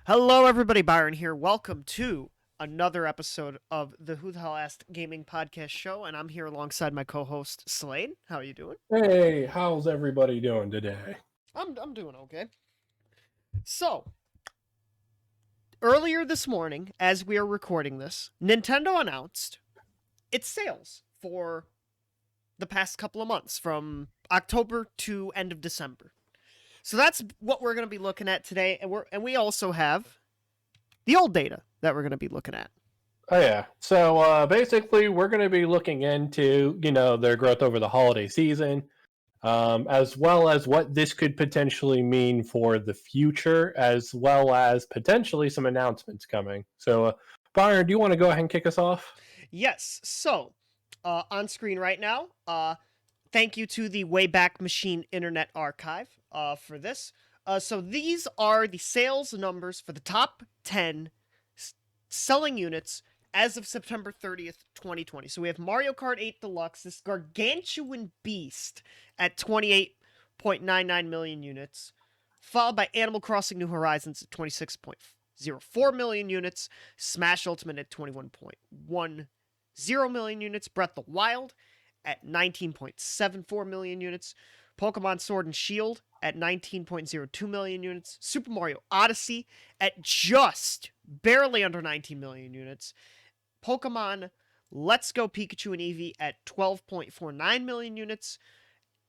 Hello, everybody. Byron here. Welcome to another episode of the Who the Hell Asked Gaming Podcast Show, and I'm here alongside my co-host Slade. How are you doing? Hey, how's everybody doing today? I'm doing okay. So, earlier this morning, as we are recording this, Nintendo announced its sales for the past couple of months, from October to end of December. So that's what we're going to be looking at today, and we also have the old data that we're going to be looking at. Oh yeah. So basically, we're going to be looking into their growth over the holiday season, as well as what this could potentially mean for the future, as well as potentially some announcements coming. So, Byron, do you want to go ahead and kick us off? Yes. So, on screen right now, thank you to the Wayback Machine Internet Archive for this. So these are the sales numbers for the top 10 selling units as of September 30th, 2020. So we have Mario Kart 8 Deluxe, this gargantuan beast, at 28.99 million units, followed by Animal Crossing New Horizons at 26.04 million units, Smash Ultimate at 21.10 million units, Breath of the Wild at 19.74 million units, Pokemon Sword and Shield at 19.02 million units, Super Mario Odyssey at just barely under 19 million units, Pokemon Let's Go Pikachu and Eevee at 12.49 million units,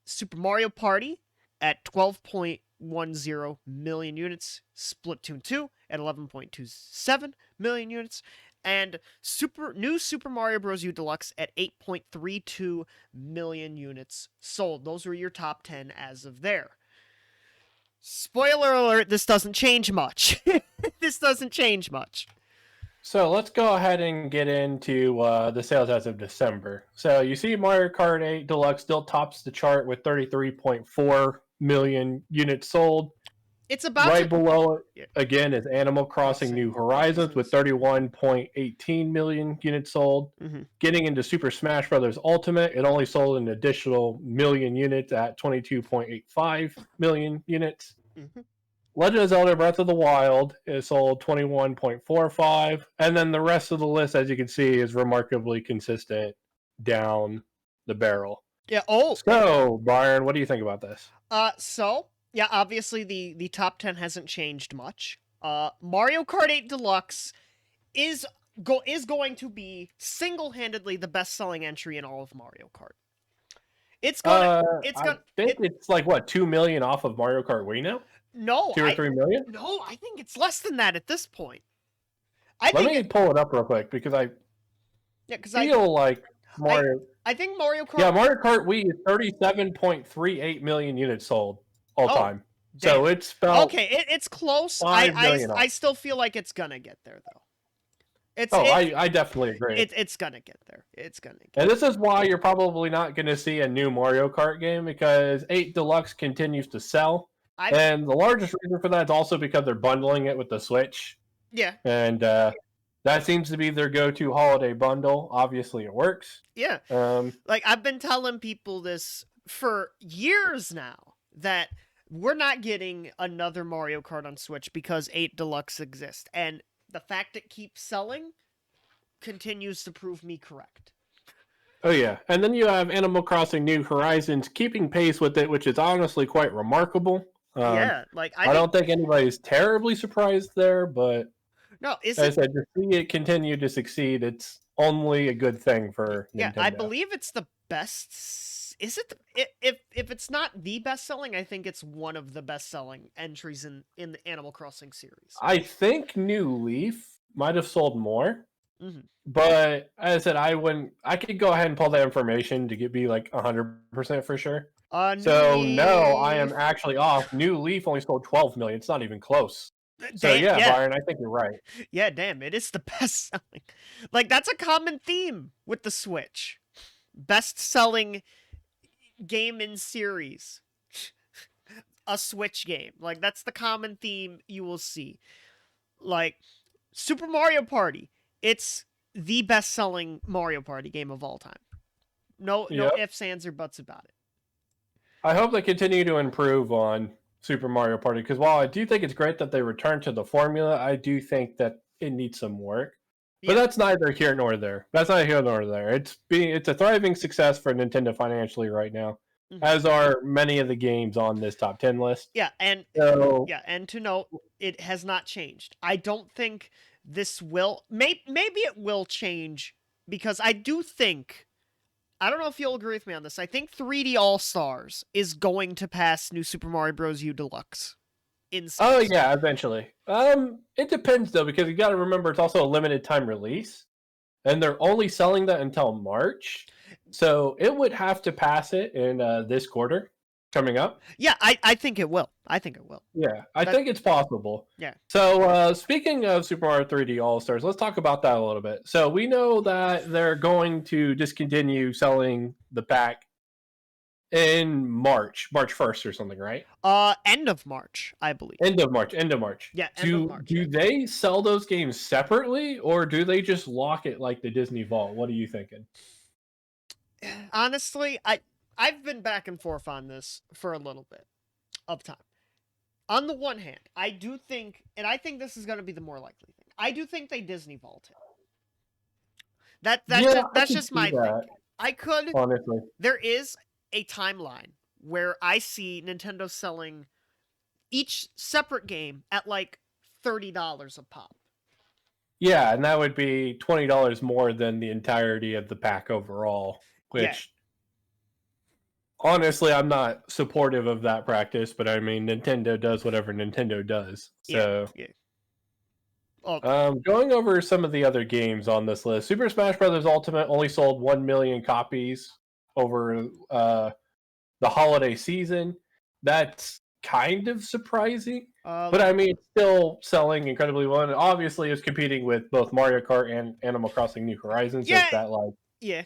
Super Mario Party at 12.10 million units, Splatoon 2 at 11.27 million units, and new Super Mario Bros. U Deluxe at 8.32 million units sold. Those were your top 10 as of there. Spoiler alert, this doesn't change much. This doesn't change much. So let's go ahead and get into the sales as of December. So you see Mario Kart 8 Deluxe still tops the chart with 33.4 million units sold. It's about right below it, again, is Animal Crossing New Horizons with 31.18 million units sold. Mm-hmm. Getting into Super Smash Bros. Ultimate, it only sold an additional million units at 22.85 million units. Mm-hmm. Legend of Zelda Breath of the Wild is sold 21.45, and then the rest of the list, as you can see, is remarkably consistent down the barrel. Yeah. So, Byron, what do you think about this? Yeah, obviously the top 10 hasn't changed much. Mario Kart 8 Deluxe is going to be single-handedly the best-selling entry in all of Mario Kart. It's I think it's like what, 2 million off of Mario Kart Wii now? No, 2 or 3 million? No, I think it's less than that at this point. Let me pull it up real quick because I feel like Mario. I think Mario Kart. Yeah, Mario Kart Wii is 37.38 million units sold all time. Damn. So it's about it's close. 5 million I still feel like it's gonna get there though. I definitely agree. It's gonna get there. And this is why you're probably not going to see a new Mario Kart game, because 8 Deluxe continues to sell. And the largest reason for that is also because they're bundling it with the Switch. Yeah. And that seems to be their go-to holiday bundle. Obviously, it works. Yeah. Like, I've been telling people this for years now, that we're not getting another Mario Kart on Switch because 8 Deluxe exists. And the fact it keeps selling continues to prove me correct. Oh, yeah. And then you have Animal Crossing New Horizons keeping pace with it, which is honestly quite remarkable. Yeah, like I don't think anybody's terribly surprised there, but no, as I said, to see it continue to succeed, it's only a good thing for Nintendo. Yeah, I believe it's the best. Is it? If it's not the best selling, I think it's one of the best selling entries in the Animal Crossing series. I think New Leaf might have sold more. Mm-hmm. But as I said, I could go ahead and pull that information to be like 100% for sure. No, I am actually off. New Leaf only sold 12 million. It's not even close. So yeah, Byron, I think you're right. Yeah, damn, it is the best selling. Like, that's a common theme with the Switch. Best selling game in series. A Switch game. Like, that's the common theme you will see. Like, Super Mario Party. It's the best-selling Mario Party game of all time. No ifs, ands, or buts about it. I hope they continue to improve on Super Mario Party, because while I do think it's great that they returned to the formula, I do think that it needs some work. But Yeah. that's neither here nor there. That's not here nor there. It's a thriving success for Nintendo financially right now, Mhm. as are many of the games on this top 10 list. Yeah, and So and to note, it has not changed. I don't think this will. Maybe it will change because I do think. I don't know if you'll agree with me on this. I think 3D All Stars is going to pass New Super Mario Bros. U Deluxe in oh sales. yeah, eventually. It depends though, because you got to remember it's also a limited time release, and they're only selling that until March. So it would have to pass it in this quarter coming up. Yeah, I think it will. I think it will. Yeah, I That think it's possible. yeah. So, speaking of Super Mario 3D All Stars, let's talk about that a little bit. So, we know that they're going to discontinue selling the pack in March 1st or something, right? End of March, I believe. End of March. Yeah, end of March. Do they sell those games separately, or do they just lock it like the Disney Vault? What are you thinking? Honestly, I've been back and forth on this for a little bit of time. On the one hand, I do think, and I think this is going to be the more likely thing. I do think they Disney vault it. Yeah, I That's can just see my that, thinking. I could. honestly. There is a timeline where I see Nintendo selling each separate game at like $30 a pop. Yeah, and that would be $20 more than the entirety of the pack overall, Yeah. which honestly, I'm not supportive of that practice, but I mean, Nintendo does whatever Nintendo does. So, Yeah. Oh, going over some of the other games on this list, Super Smash Bros. Ultimate only sold 1 million copies over the holiday season. That's kind of surprising, but let I me. mean, it's still selling incredibly well. And obviously, it's competing with both Mario Kart and Animal Crossing New Horizons Yeah. as that like Yeah.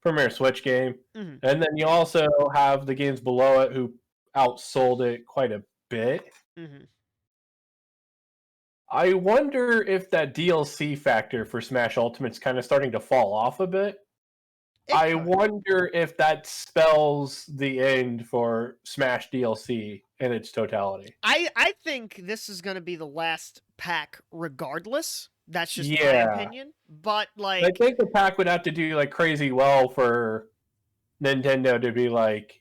premier Switch game. Mm-hmm. And then you also have the games below it who outsold it quite a bit. Mm-hmm. I wonder if that DLC factor for Smash Ultimate's kind of starting to fall off a bit. I wonder if that spells the end for Smash DLC in its totality. I think this is going to be the last pack regardless. That's just my Yeah. opinion. But I like think the pack would have to do like crazy well for Nintendo to be like,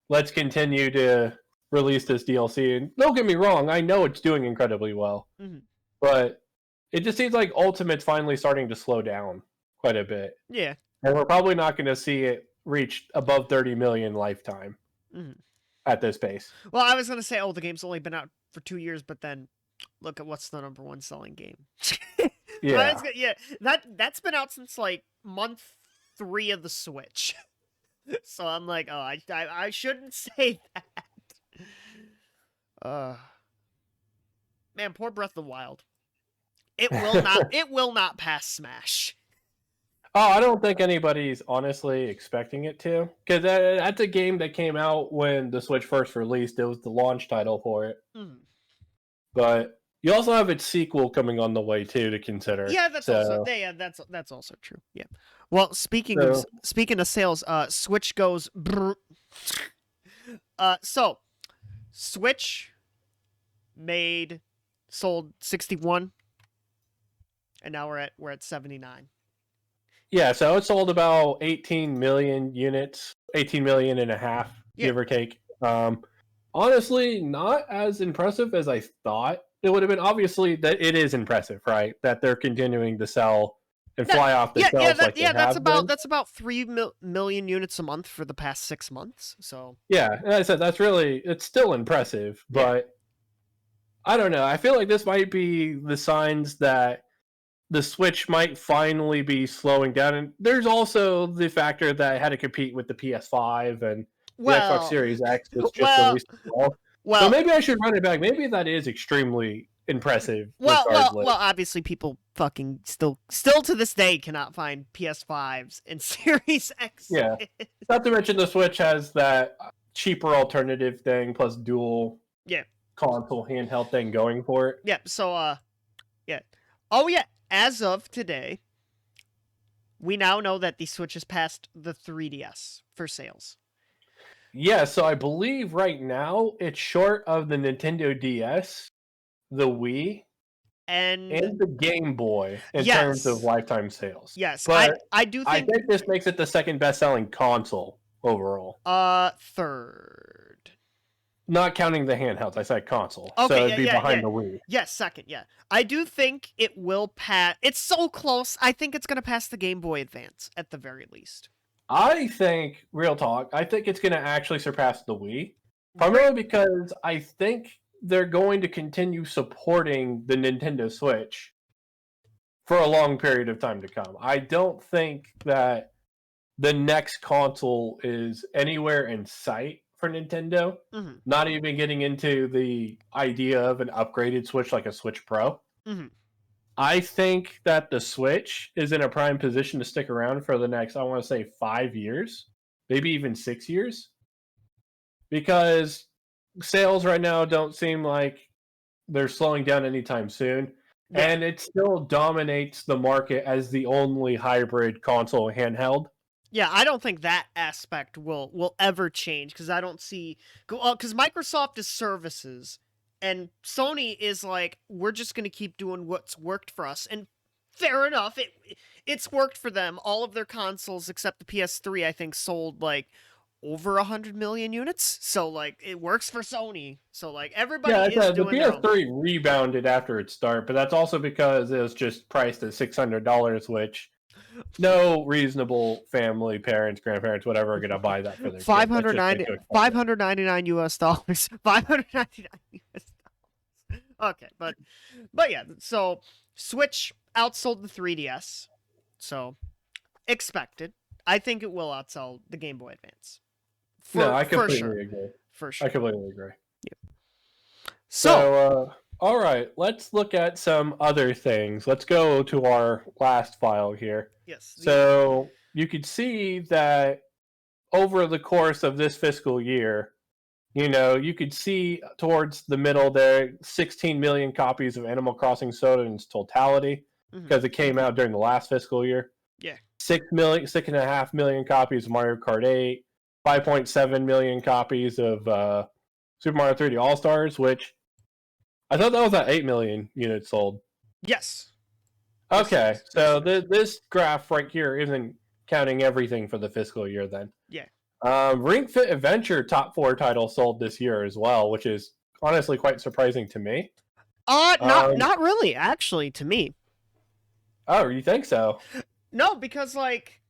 let's continue to release this DLC. And don't get me wrong, I know it's doing incredibly well, mhm. but it just seems like Ultimate's finally starting to slow down quite a bit. Yeah. And we're probably not going to see it reach above 30 million lifetime Mhm. at this pace. Well, I was going to say the game's only been out for 2 years, but then look at what's the number one selling game. Yeah. Yeah, that's been out since like month 3 of the Switch. So I'm like, oh, I shouldn't say that. Man, poor Breath of the Wild. It will not pass Smash. Oh, I don't think anybody's honestly expecting it to, because that's a game that came out when the Switch first released. It was the launch title for it, but you also have its sequel coming on the way too to consider. Yeah, that's also true. Yeah. Well, speaking of sales, Switch goes. So Switch sold 61, and now we're at 79. Yeah, so it sold about 18 million units, 18 million and a half, give or take. Honestly, not as impressive as I thought it would have been. Obviously, that it is impressive, right? That they're continuing to sell and fly off the shelves That's about 3 million units a month for the past 6 months. So yeah, and I said it's still impressive, but I don't know. I feel like this might be the signs that the Switch might finally be slowing down. And there's also the factor that it had to compete with the PS5 and the Xbox Series X was just released as well. So maybe I should run it back. Maybe that is extremely impressive. Well, obviously people fucking still to this day cannot find PS5s and Series X. Yeah. Not to mention the Switch has that cheaper alternative thing plus dual console handheld thing going for it. Yeah, so yeah. Oh yeah, as of today, we now know that the Switch has passed the 3DS for sales. Yeah, so I believe right now it's short of the Nintendo DS, the Wii, And and the Game Boy in terms of yes, lifetime sales. yes, But I do I think think this makes it the second best-selling console overall, third. not counting the handhelds. I said console, so Okay, it'd yeah, be yeah, yeah. behind the Wii. Yes, second, yeah. I do think it will pass. It's so close. I think it's going to pass the Game Boy Advance at the very least. I think, real talk, I think it's going to actually surpass the Wii, Re- primarily because I think they're going to continue supporting the Nintendo Switch for a long period of time to come. I don't think that the next console is anywhere in sight for Nintendo. mhm, Not even getting into the idea of an upgraded Switch like a Switch Pro. mhm. I think that the Switch is in a prime position to stick around for the next, I want to say, 5 years, maybe even 6 years, because sales right now don't seem like they're slowing down anytime soon. Yeah. And it still dominates the market as the only hybrid console handheld. Yeah, I don't think that aspect will ever change because I don't see because Microsoft is services and Sony is like we're just gonna keep doing what's worked for us and fair enough it's worked for them. All of their consoles except the PS3 I think sold like over 100 million units, so like it works for Sony. So like everybody Yeah, is the doing their own. PS3 rebounded after its start, but that's also because it was just priced at $600, which no reasonable family, parents, grandparents, whatever, are going to buy that for their kid. That's just way 590 too expensive. $599 US. $599 US. Okay, but yeah, so Switch outsold the 3DS. So expected. I think it will outsell the Game Boy Advance. No, I For sure. completely agree. For I sure. completely agree. So, All right, let's look at some other things. Let's go to our last file here. yes. So you could see that over the course of this fiscal year, you could see towards the middle there 16 million copies of Animal Crossing Soda in its totality Mhm. because it came out during the last fiscal year. Yeah. 6.5 million copies of Mario Kart 8, 5.7 million copies of Super Mario 3D All Stars, which I thought that was at 8 million units sold. Yes. Okay, Yes, so it is. this graph right here isn't counting everything for the fiscal year then. Yeah. Ring Fit Adventure top 4 title sold this year as well, which is honestly quite surprising to me. Not really actually to me. Oh, you think so? No, because like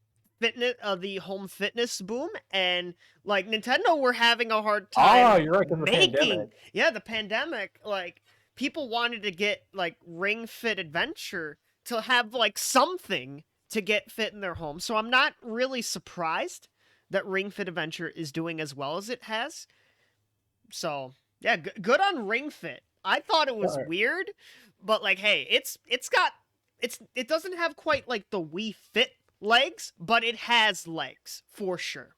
fitness the home fitness boom and like Nintendo were having a hard Ah, time you're right, because of the making pandemic. yeah, the pandemic like people wanted to get like Ring Fit Adventure to have like something to get fit in their home. So I'm not really surprised that Ring Fit Adventure is doing as well as it has. So, yeah, good on Ring Fit. I thought it was All right. weird, but like hey, it doesn't have quite like the Wii Fit legs, but it has legs for sure.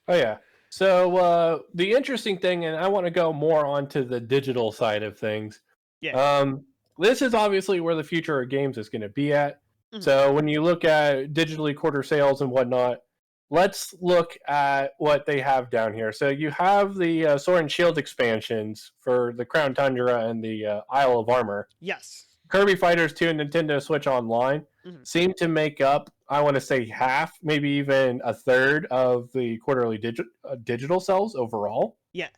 Oh yeah. So the interesting thing, and I want to go more onto the digital side of things. Yeah. Um, this is obviously where the future of games is going to be at. Mhm. So when you look at digitally quarter sales and whatnot, let's look at what they have down here. So you have the Sword and Shield expansions for the Crown Tundra and the Isle of Armor. Yes. Kirby Fighters 2 and Nintendo Switch Online Mhm. seem to make up, I want to say, half, maybe even a third of the quarterly digital sales overall. Yeah.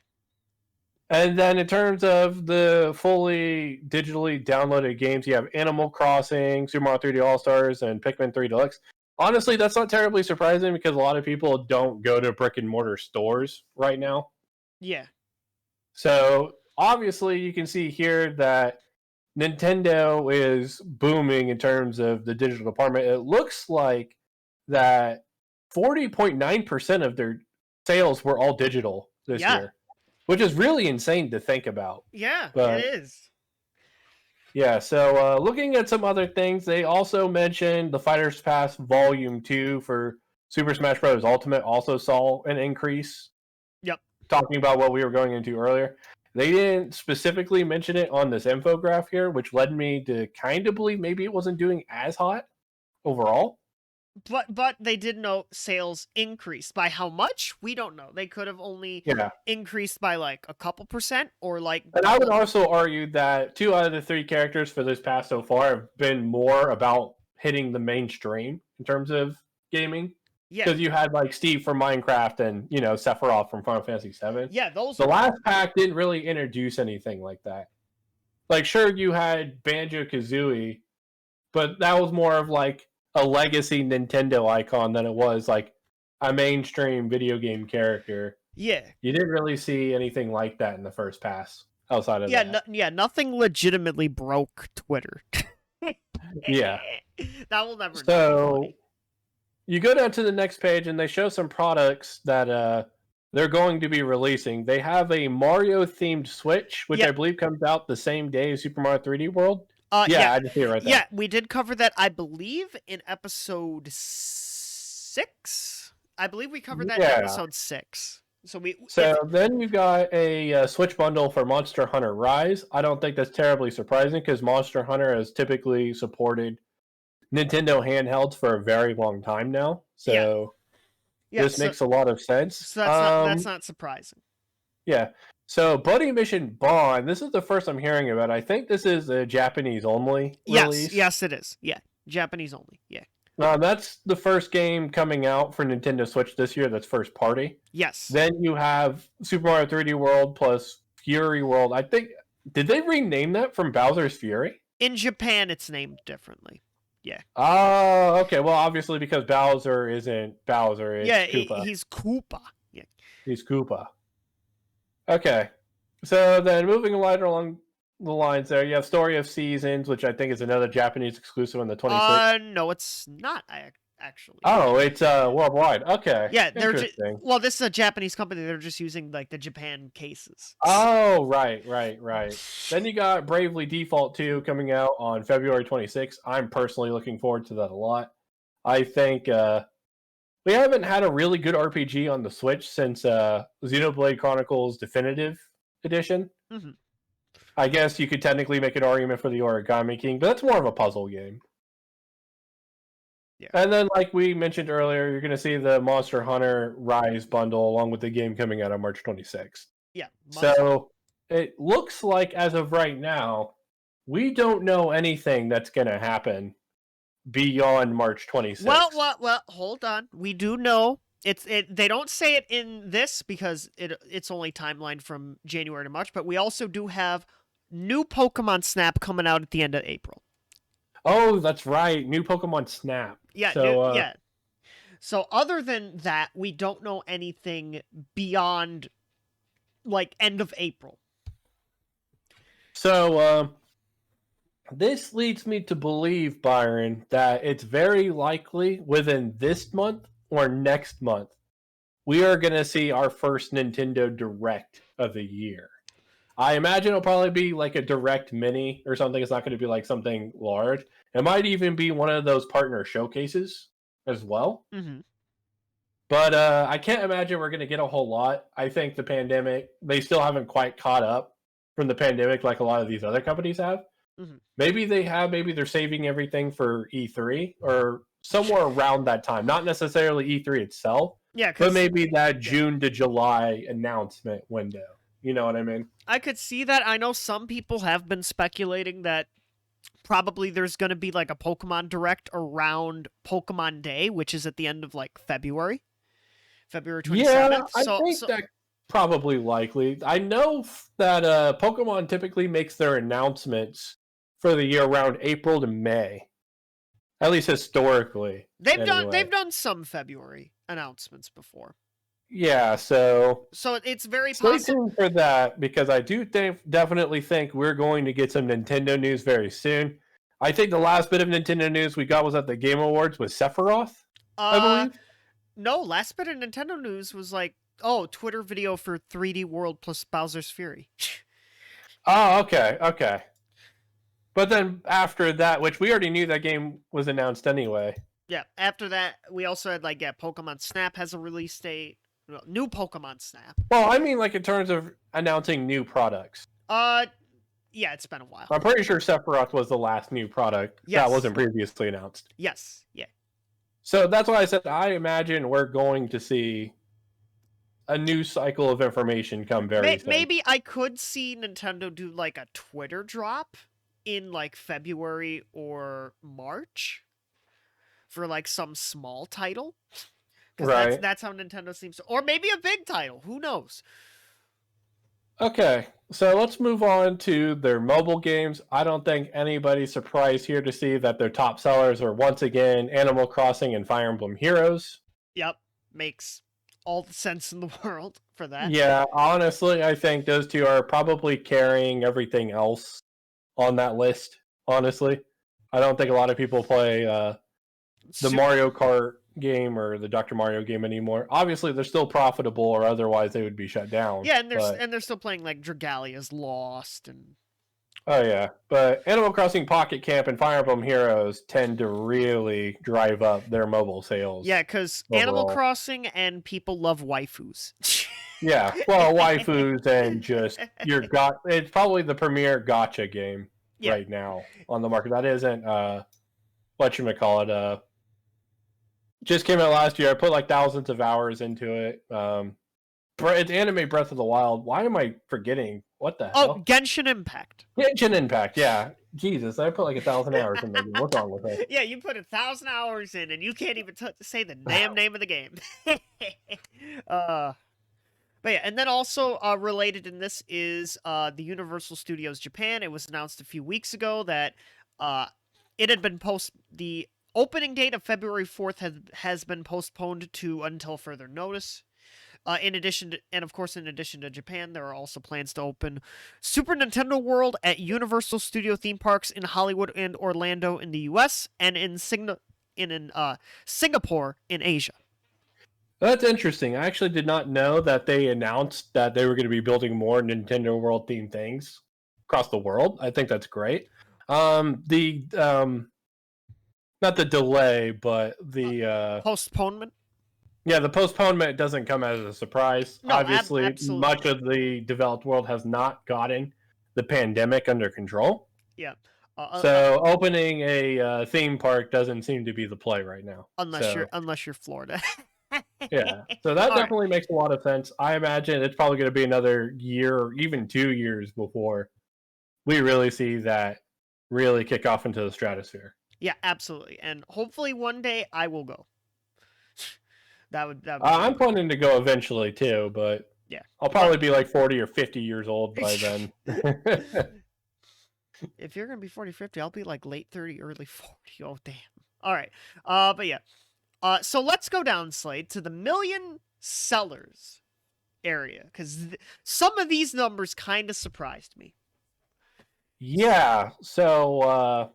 And then in terms of the fully digitally downloaded games, you have Animal Crossing, Super Mario 3D All Stars, and Pikmin 3 Deluxe. Honestly, that's not terribly surprising because a lot of people don't go to brick and mortar stores right now. Yeah. So obviously, you can see here that Nintendo is booming in terms of the digital department. It looks like that 40.9% of their sales were all digital this Yeah. year, which is really insane to think about. Yeah, it But is. yeah, so looking at some other things, they also mentioned the Fighters Pass Volume 2 for Super Smash Bros. Ultimate also saw an increase. Yep. Talking about what we were going into earlier. They didn't specifically mention it on this infograph here, which led me to kind of believe maybe it wasn't doing as hot overall. But they did note sales increased. By how much? We don't know. They could have only Yeah. increased by like a couple percent or like And I would double. also argue that 2 out of the 3 characters for this pass so far have been more about hitting the mainstream in terms of gaming. Yeah. Because you had like Steve from Minecraft and Sephiroth from Final Fantasy VII. Yeah, those The are last pack didn't really introduce anything like that. Like, sure, you had Banjo Kazooie, but that was more of like a legacy Nintendo icon than it was like a mainstream video game character. Yeah. You didn't really see anything like that in the first pass outside of that. Nothing legitimately broke Twitter. Yeah. That will never So you go down to the next page and they show some products that they're going to be releasing. They have a Mario themed Switch, which I believe comes out the same day as Super Mario 3D World. Yeah, I just see it right there. Yeah, we did cover that, I believe, in episode 6. I believe we covered that in episode 6. Then you got a Switch bundle for Monster Hunter Rise. I don't think that's terribly surprising because Monster Hunter has typically supported Nintendo handhelds for a very long time now. So this makes a lot of sense. So that's not surprising. Yeah. So Buddy Mission Bond, this is the first I'm hearing about. I think this is a Japanese only release. Yes, it is. Yeah, Japanese only. Yeah. That's the first game coming out for Nintendo Switch this year that's first party. Yes. Then you have Super Mario 3D World plus Fury World. I think, did they rename that from Bowser's Fury? In Japan, it's named differently. Yeah. Oh, okay. Well, obviously because Bowser isn't Bowser, it's Koopa. He's Koopa. Yeah. He's Koopa. Okay. So then moving right along the lines there, you have Story of Seasons, which I think is another Japanese exclusive on the 26th. No, it's not, actually. Oh, it's worldwide. Okay. Yeah, interesting. Well, this is a Japanese company. They're just using like the Japan cases. Oh, right. Then you got Bravely Default 2 coming out on February 26th. I'm personally looking forward to that a lot. I think we haven't had a really good RPG on the Switch since Xenoblade Chronicles Definitive Edition. Mm-hmm. I guess you could technically make an argument for the Origami King, but that's more of a puzzle game. Yeah. And then, like we mentioned earlier, you're going to see the Monster Hunter Rise bundle along with the game coming out on March 26th. Yeah. So it looks like, as of right now, we don't know anything that's going to happen beyond March 26th. Well, hold on. We do know they don't say it in this because it's only timeline from January to March, but we also do have new Pokemon Snap coming out at the end of April. Oh, that's right. New Pokemon Snap. Yeah, So other than that, we don't know anything beyond like end of April. So this leads me to believe, Byron, that it's very likely within this month or next month we are going to see our first Nintendo Direct of the year. I imagine it'll probably be like a Direct Mini or something. It's not going to be like something large. It might even be one of those partner showcases as well. Mm-hmm. But I can't imagine we're going to get a whole lot. I think the pandemic, they still haven't quite caught up from the pandemic like a lot of these other companies have. Mm-hmm. Maybe they have. Maybe they're saving everything for E3 or somewhere around that time. Not necessarily E3 itself. Yeah, but maybe that June to July announcement window. You know what I mean? I could see that. I know some people have been speculating that probably there's going to be like a Pokemon Direct around Pokemon Day, which is at the end of like February 27th. Yeah, I think that's probably likely. I know that Pokemon typically makes their announcements for the year around April to May, at least historically. They've done some February announcements before. Yeah, so it's very possible. Stay tuned for that because I do definitely think we're going to get some Nintendo news very soon. I think the last bit of Nintendo news we got was at the Game Awards with Sephiroth, I believe. No, last bit of Nintendo news was like, Twitter video for 3D World plus Bowser's Fury. Oh, okay. But then after that, which we already knew that game was announced anyway. Yeah, after that, we also had Pokemon Snap has a release date. New Pokemon Snap. Well, I mean, like in terms of announcing new products. Yeah, it's been a while. I'm pretty sure Sephiroth was the last new product that wasn't previously announced. Yes, yeah. So that's why I said I imagine we're going to see a new cycle of information come very soon. Maybe I could see Nintendo do like a Twitter drop in like February or March for like some small title, because Right. that's how Nintendo seems to, or maybe a big title. Who knows? Okay, so let's move on to their mobile games. I don't think anybody's surprised here to see that their top sellers are once again Animal Crossing and Fire Emblem Heroes. Yep, makes all the sense in the world for that. Yeah, honestly, I think those two are probably carrying everything else on that list. Honestly, I don't think a lot of people play the Mario Kart game or the Dr. Mario game anymore. Obviously, they're still profitable, or otherwise they would be shut down. Yeah, and they're still playing like Dragalia's Lost and. Oh yeah, but Animal Crossing Pocket Camp and Fire Emblem Heroes tend to really drive up their mobile sales. Yeah, because Animal Crossing and people love waifus. Yeah, well, waifus and just it's probably the premier gotcha game right now on the market. That isn't whatchamacallit, just came out last year. I put like thousands of hours into it. It's anime Breath of the Wild. Why am I forgetting? What the hell? Oh, Genshin Impact. Genshin Impact, yeah. Jesus, I put like 1,000 hours in that game. What's wrong with it? Yeah, you put 1,000 hours in, and you can't even say the damn name of the game. But yeah, and then also related in this is the Universal Studios Japan. It was announced a few weeks ago that it had been the opening date of February 4th has been postponed to until further notice. In addition to Japan, there are also plans to open Super Nintendo World at Universal Studio theme parks in Hollywood and Orlando in the U.S. and in Singapore in Asia. That's interesting. I actually did not know that they announced that they were going to be building more Nintendo World themed things across the world. I think that's great. Not the delay, but the postponement. Yeah, the postponement doesn't come as a surprise. No, obviously, absolutely. Much of the developed world has not gotten the pandemic under control. Yeah. So opening a theme park doesn't seem to be the play right now. Unless you're Florida. Yeah. So that definitely makes a lot of sense. I imagine it's probably going to be another year or even 2 years before we really see that really kick off into the stratosphere. Yeah, absolutely. And hopefully one day I will go. That would I'm planning to go eventually too, but yeah, I'll probably be like 40 or 50 years old by then. If you're gonna be 40, 50, I'll be like late 30, early 40. Oh damn. All right. But yeah. So let's go down, Slade, to the million sellers area, because some of these numbers kind of surprised me. Yeah. So,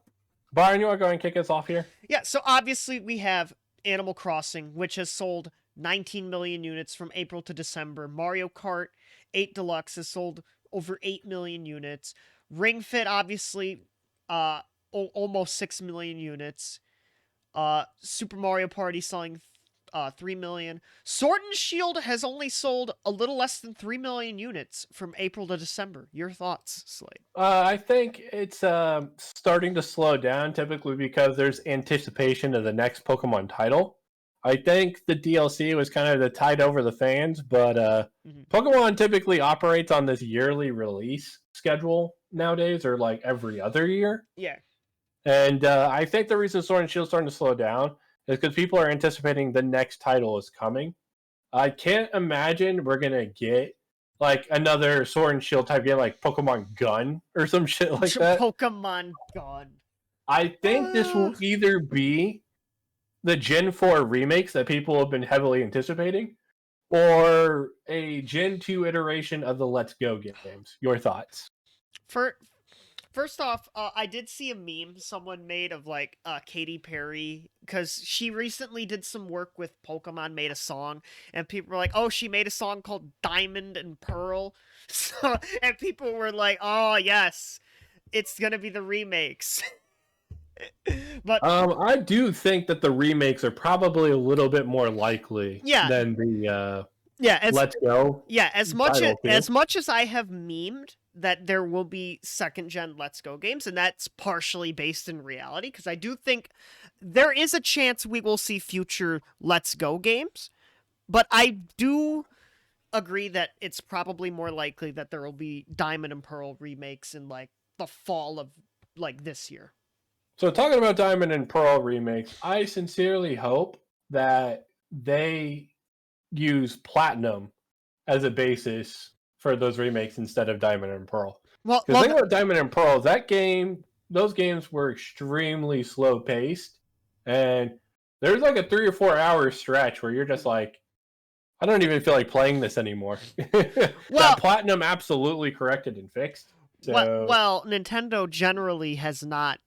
Byron, you want to go ahead and kick us off here? Yeah. So obviously we have Animal Crossing, which has sold 19 million units from April to December. Mario Kart 8 Deluxe has sold over 8 million units. Ring Fit, obviously, almost 6 million units. Super Mario Party selling 3 million. Sword and Shield has only sold a little less than 3 million units from April to December. Your thoughts, Slade? I think it's starting to slow down, typically because there's anticipation of the next Pokemon title. I think the DLC was kind of the tide over the fans, but Pokemon typically operates on this yearly release schedule nowadays, or like every other year. Yeah. And I think the reason Sword and Shield is starting to slow down is because people are anticipating the next title is coming. I can't imagine we're going to get like another Sword and Shield type game like Pokemon Gun or some shit like that. Pokemon Gun. I think this will either be the Gen 4 remakes that people have been heavily anticipating, or a Gen 2 iteration of the Let's Go games. Your thoughts? First off, I did see a meme someone made of like Katy Perry, because she recently did some work with Pokemon, made a song, and people were like, "Oh, she made a song called Diamond and Pearl," and people were like, "Oh yes, it's gonna be the remakes." But I do think that the remakes are probably a little bit more likely than the Yeah, Let's Go as title too. much as I have memed that there will be second gen Let's Go games, and that's partially based in reality, because I do think there is a chance we will see future Let's Go games, but I do agree that it's probably more likely that there will be Diamond and Pearl remakes in like the fall of like this year. So talking about Diamond and Pearl remakes, I sincerely hope that they use Platinum as a basis for those remakes instead of Diamond and Pearl. Well, Because think about Diamond and Pearl, those games were extremely slow paced, and there's like a 3 or 4 hour stretch where you're just like, I don't even feel like playing this anymore. That Platinum absolutely corrected and fixed. So, well, Nintendo generally has not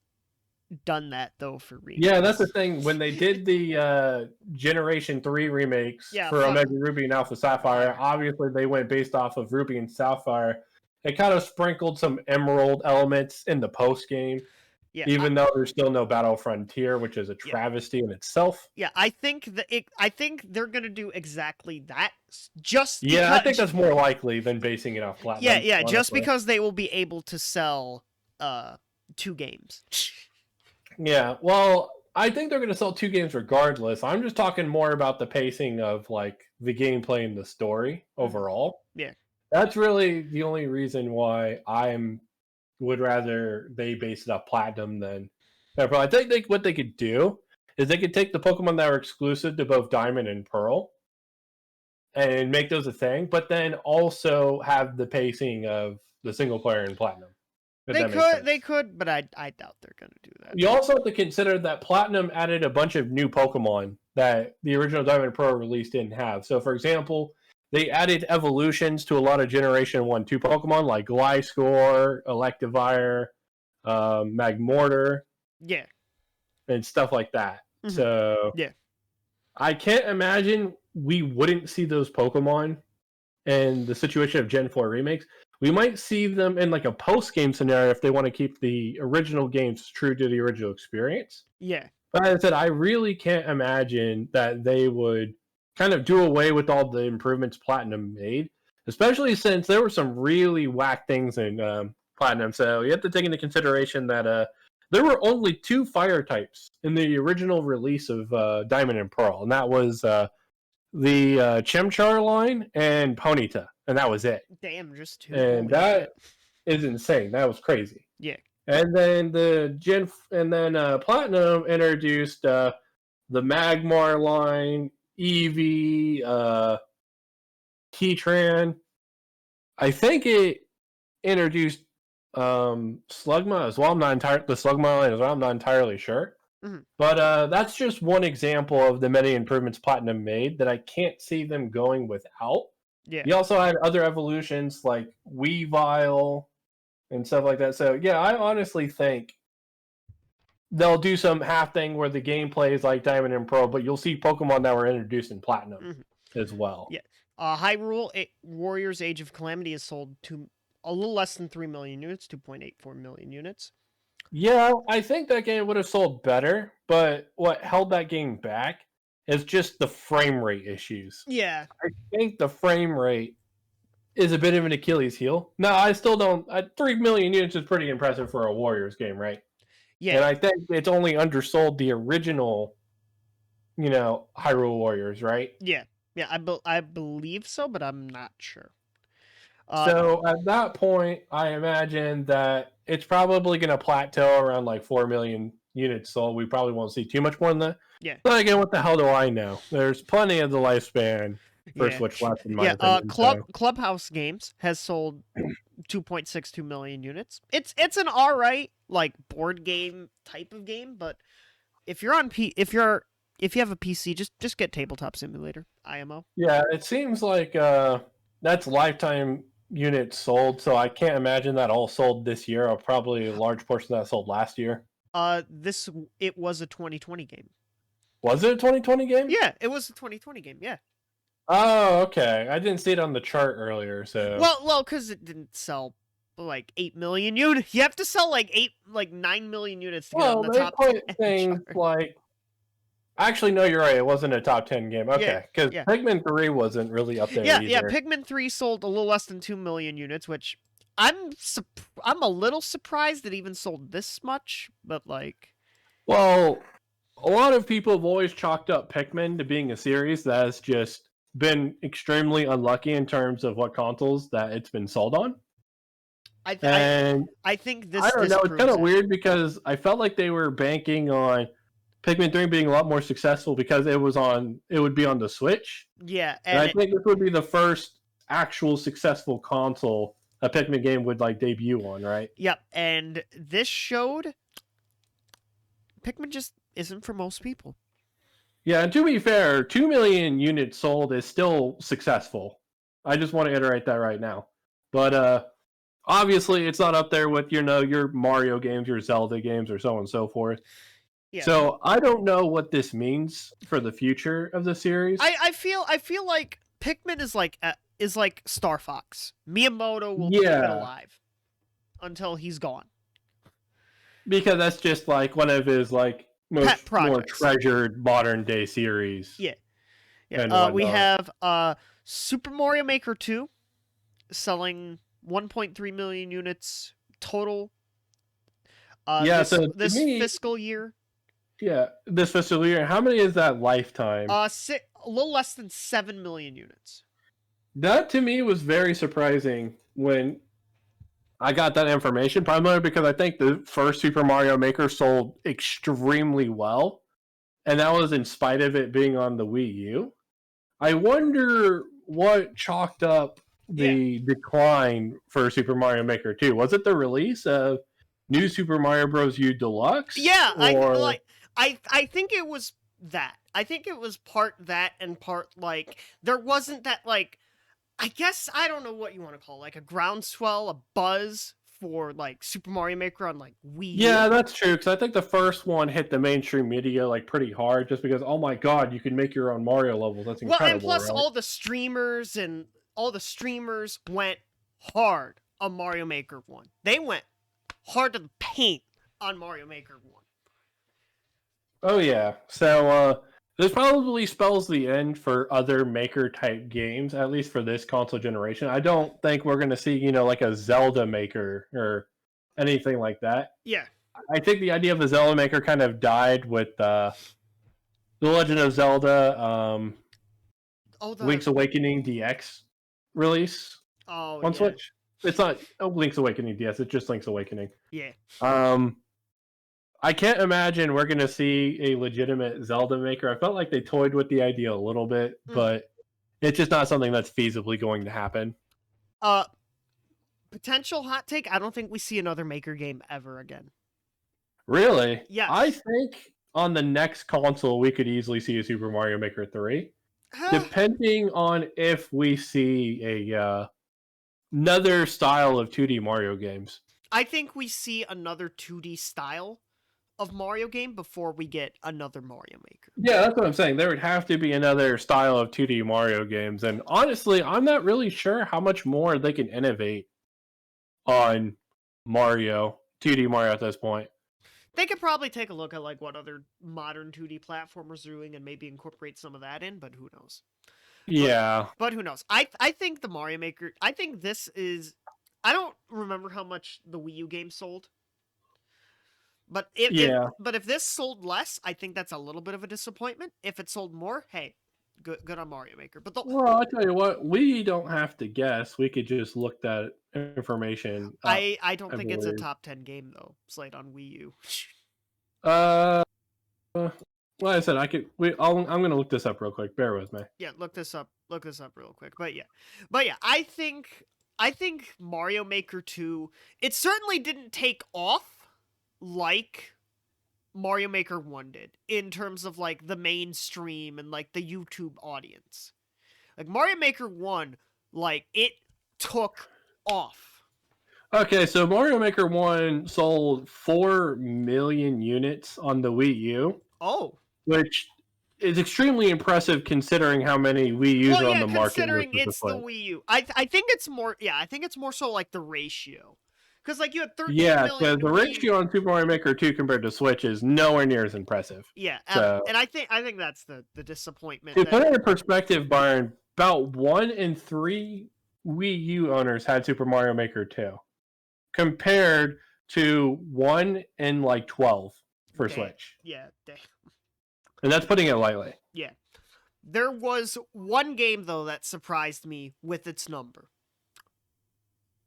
done that though for remakes. Yeah, that's the thing. When they did the Generation 3 remakes for Omega Ruby and Alpha Sapphire, obviously they went based off of Ruby and Sapphire. They kind of sprinkled some Emerald elements in the post game. Yeah, even though there's still no Battle Frontier, which is a travesty in itself. Yeah, I think they're gonna do exactly that. I think that's more likely than basing it off Platinum. Yeah, honestly. Just because they will be able to sell 2 games. Yeah, well, I think they're going to sell 2 games regardless. I'm just talking more about the pacing of like the gameplay and the story overall. Yeah, that's really the only reason why would rather they base it off Platinum than Pearl. I think what they could do is they could take the Pokemon that are exclusive to both Diamond and Pearl and make those a thing, but then also have the pacing of the single player in Platinum. They could, but I doubt they're going to do that. You also have to consider that Platinum added a bunch of new Pokemon that the original Diamond and Pearl release didn't have. So, for example, they added evolutions to a lot of Generation 1, 2 Pokemon like Gliscor, Electivire, Magmortar. Yeah. And stuff like that. Mm-hmm. So, yeah. I can't imagine we wouldn't see those Pokemon in the situation of Gen 4 remakes. We might see them in like a post-game scenario if they want to keep the original games true to the original experience. Yeah. But as I said, I really can't imagine that they would kind of do away with all the improvements Platinum made, especially since there were some really whack things in Platinum. So you have to take into consideration that there were only 2 fire types in the original release of Diamond and Pearl, and that was the Chimchar line and Ponyta. And that was it. Damn, just 2. And that is insane. That was crazy. Yeah. And then Platinum introduced the Magmar line, Eevee, Keytran. I think it introduced Slugma as well. The Slugma line as well. I'm not entirely sure. Mm-hmm. But that's just one example of the many improvements Platinum made that I can't see them going without. Yeah. You also had other evolutions like Weavile and stuff like that. So, yeah, I honestly think they'll do some half thing where the gameplay is like Diamond and Pearl, but you'll see Pokemon that were introduced in Platinum as well. Yeah. Hyrule Warriors Age of Calamity has sold a little less than 3 million units, 2.84 million units. Yeah, I think that game would have sold better, but what held that game back is just the frame rate issues. Yeah. I think the frame rate is a bit of an Achilles heel. No, I still don't. 3 million units is pretty impressive for a Warriors game, right? Yeah. And I think it's only undersold the original, Hyrule Warriors, right? Yeah. Yeah, I believe so, but I'm not sure. So at that point, I imagine that it's probably going to plateau around like 4 million units sold. We probably won't see too much more than that. Yeah. But again, what the hell do I know? There's plenty of the lifespan for Switch left in my opinion. Clubhouse Games has sold 2.62 million units. It's an alright like board game type of game, but if you're on if you have a PC, just get Tabletop Simulator IMO. Yeah, it seems like that's lifetime units sold, so I can't imagine that all sold this year. Or probably a large portion of that sold last year. It was a 2020 game. Was it a 2020 game? Yeah, it was a 2020 game. Yeah. Oh, okay. I didn't see it on the chart earlier, so. Well, because it didn't sell like 8 million units. You have to sell like 9 million units to get on the top. Well, they put things like Actually, no, you're right. It wasn't a top 10 game. Yeah, Okay, because yeah. Pikmin 3 wasn't really up there Yeah. either. Pikmin 3 sold a little less than 2 million units, which I'm a little surprised it even sold this much, but like, Well, a lot of people have always chalked up Pikmin to being a series that has just been extremely unlucky in terms of what consoles that it's been sold on. I th- I And I think I this don't know, it's kind disproves of it. weird because I felt like they were banking on Pikmin 3 being a lot more successful because it would be on the Switch. Yeah, And and I think this would be the first actual successful console a Pikmin game would like debut on, right? yep, and this showed Pikmin just isn't for most people. Yeah, and to be fair, 2 million units sold is still successful. I just want to iterate that right now. But obviously it's not up there with your Mario games, your Zelda games, or so on and so forth. Yeah. So I don't know what this means for the future of the series. I feel like Pikmin is like Star Fox. Miyamoto will keep it Yeah, alive until he's gone. because that's just like one of his like Pet most more projects. treasured modern day series. Yeah. And We whatnot. have Super Mario Maker 2 selling 1.3 million units total. Yeah, This so to this me, fiscal year, yeah, this fiscal year, how many is that lifetime? a little less than 7 million units. That to me was very surprising when I got that information, primarily because I think the first Super Mario Maker sold extremely well, and that was in spite of it being on the Wii U. I wonder what chalked up the decline for Super Mario Maker 2. Was it the release of New Super Mario Bros. U Deluxe? Yeah, Or I think it was that. I think it was part that and part like there wasn't that like I guess I don't know what you want to call it, like a groundswell, a buzz for like Super Mario Maker on like Wii U. yeah, that's true. Because I think the first one hit the mainstream media like pretty hard, just because oh my god, you can make your own Mario levels. That's Well, and incredible, plus right? all the streamers went hard on Mario Maker 1. They went hard to the paint on Mario Maker 1. Oh yeah. So this probably spells the end for other maker type games, at least for this console generation. I don't think we're gonna see, like a Zelda maker or anything like that. Yeah. I think the idea of the Zelda maker kind of died with The Legend of Zelda Oh, Link's Awakening DX release on yeah. Switch. It's not Link's Awakening DS, it's just Link's Awakening. Yeah. I can't imagine we're going to see a legitimate Zelda maker. I felt like they toyed with the idea a little bit, but it's just not something that's feasibly going to happen. Potential hot take, I don't think we see another Maker game ever again. Really? Yes. I think on the next console we could easily see a Super Mario Maker 3. Depending on if we see another style of 2D Mario games. I think we see another 2D style of Mario game before we get another Mario Maker. Yeah, that's what I'm saying. There would have to be another style of 2D Mario games. And honestly, I'm not really sure how much more they can innovate on 2D Mario at this point. They could probably take a look at like what other modern 2D platformers are doing and maybe incorporate some of that in, but who knows? Yeah. But who knows? I think the Mario Maker, I think this is, I don't remember how much the Wii U game sold. But if this sold less, I think that's a little bit of a disappointment. If it sold more, hey, good on Mario Maker. But well, I tell you what, we don't have to guess. We could just look that information up, I don't think it's a top 10 game though. Slade on Wii U. Like I said, I'm gonna look this up real quick. Bear with me. Yeah, look this up real quick. But yeah, I think Mario Maker 2. It certainly didn't take off like Mario Maker 1 did in terms of like the mainstream and like the YouTube audience. Like Mario Maker 1, like it took off. Okay, so Mario Maker 1 sold 4 million units on the Wii U. Oh. Which is extremely impressive considering how many Wii U's are on the market. Considering it's the Wii U. I think it's more so like the ratio. Because like you had 13 Yeah, million the Wii U. ratio on Super Mario Maker 2 compared to Switch is nowhere near as impressive. Yeah, So and I think that's the disappointment. to That put it in perspective, Byron, about 1 in 3 Wii U owners had Super Mario Maker 2, compared to 1 in like 12 for damn, Switch. yeah, damn, And that's putting it lightly. yeah. There was one game though that surprised me with its number.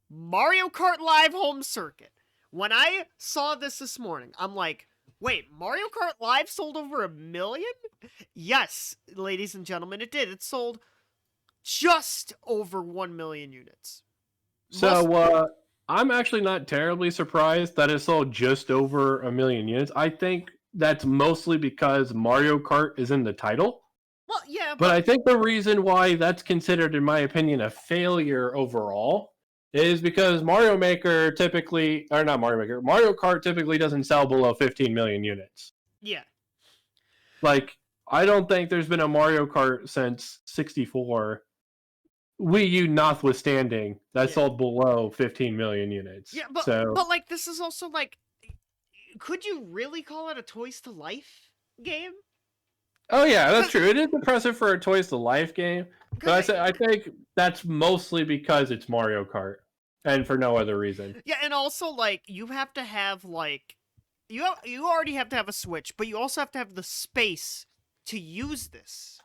Mario Kart Live Home Circuit. When I saw this morning, I'm like, wait, Mario Kart Live sold over 1 million? Yes, ladies and gentlemen, it did. It sold just over 1 million units. So I'm actually not terribly surprised that it sold just over 1 million units. I think that's mostly because Mario Kart is in the title. Well, yeah, But I think the reason why that's considered, in my opinion, a failure overall is because Mario Maker typically, or not Mario Maker, Mario Kart typically doesn't sell below 15 million units. yeah. Like, I don't think there's been a Mario Kart since 64, Wii U notwithstanding, that sold below 15 million units. Yeah, but So, like this is also like, could you really call it a Toys to Life game? oh yeah, that's true. It is impressive for a Toys to Life game, but I think that's mostly because it's Mario Kart, and for no other reason. Yeah, and also like you have to have like you already have to have a Switch, but you also have to have the space to use this.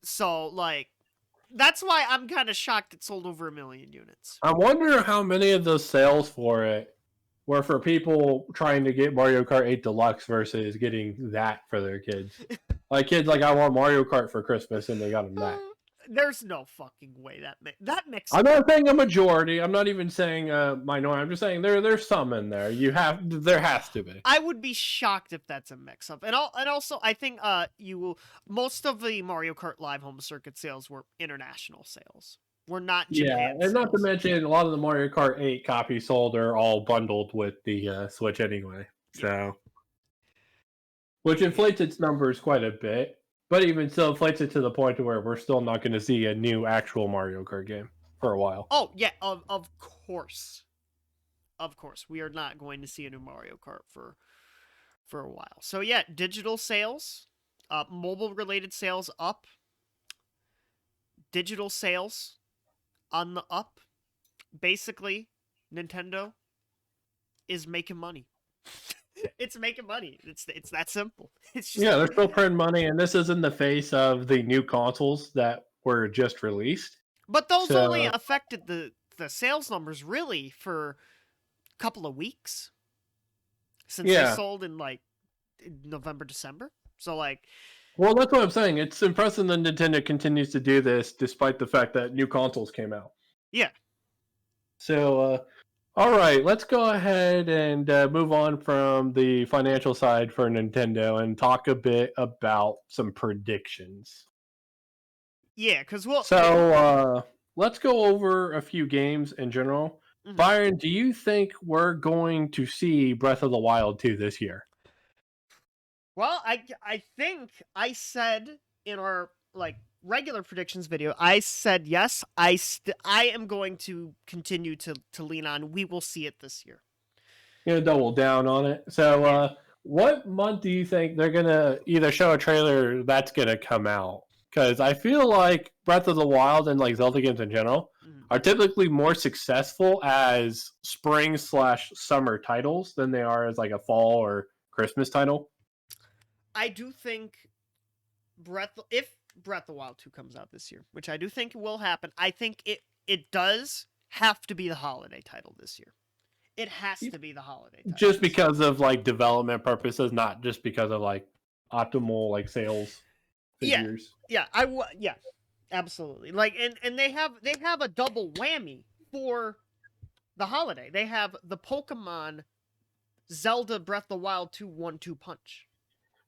So like that's why I'm kind of shocked it sold over 1 million units. I wonder how many of those sales for it were for people trying to get Mario Kart 8 Deluxe versus getting that for their kids. Like kids, like I want Mario Kart for Christmas, and they got them that. There's no fucking way that mix. I'm not saying a majority. I'm not even saying a minority. I'm just saying there's some in there. There has to be. I would be shocked if that's a mix-up. And also I think most of the Mario Kart Live Home Circuit sales were international sales. We're not Japan. Yeah, and not to mention a lot of the Mario Kart 8 copies sold are all bundled with the Switch anyway. So, which inflates its numbers quite a bit. But even still, inflates it to the point to where we're still not going to see a new actual Mario Kart game for a while. Oh yeah, of course, we are not going to see a new Mario Kart for a while. So yeah, digital sales, mobile related sales up, digital sales on the up. Basically, Nintendo is making money. It's making money. It's that simple. It's just they're still printing money, and this is in the face of the new consoles that were just released. But those only affected the sales numbers really for a couple of weeks, since they sold in like November, December. So like, well, that's what I'm saying. It's impressive that Nintendo continues to do this despite the fact that new consoles came out. Yeah. So, all right, let's go ahead and move on from the financial side for Nintendo and talk a bit about some predictions. Yeah, because let's go over a few games in general. Mm-hmm. Byron, do you think we're going to see Breath of the Wild 2 this year? Well, I think I said in our regular predictions video, I said yes. I am going to continue to lean on. We will see it this year. You're gonna double down on it. So, what month do you think they're gonna either show a trailer that's gonna come out? Because I feel like Breath of the Wild and like Zelda games in general are typically more successful as spring/summer titles than they are as like a fall or Christmas title. I do think if Breath of the Wild 2 comes out this year, which I do think will happen, I think it does have to be the holiday title this year. It has to be the holiday title. Just because of like development purposes, not just because of like optimal like sales figures. Yeah, absolutely. Like and they have a double whammy for the holiday. They have the Pokemon Zelda Breath of the Wild 2 1-2 punch.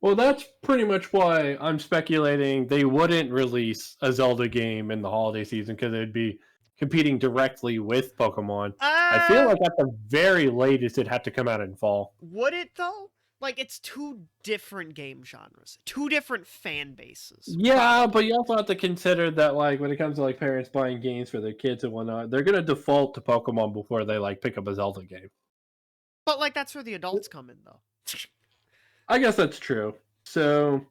Well, that's pretty much why I'm speculating they wouldn't release a Zelda game in the holiday season, because it'd be competing directly with Pokemon. I feel like at the very latest it'd have to come out in fall. Would it though? Like, it's two different game genres, two different fan bases. Yeah, Probably. but you also have to consider that, like, when it comes to like parents buying games for their kids and whatnot, they're gonna default to Pokemon before they like pick up a Zelda game. But like, that's where the adults come in, though. I guess that's true. So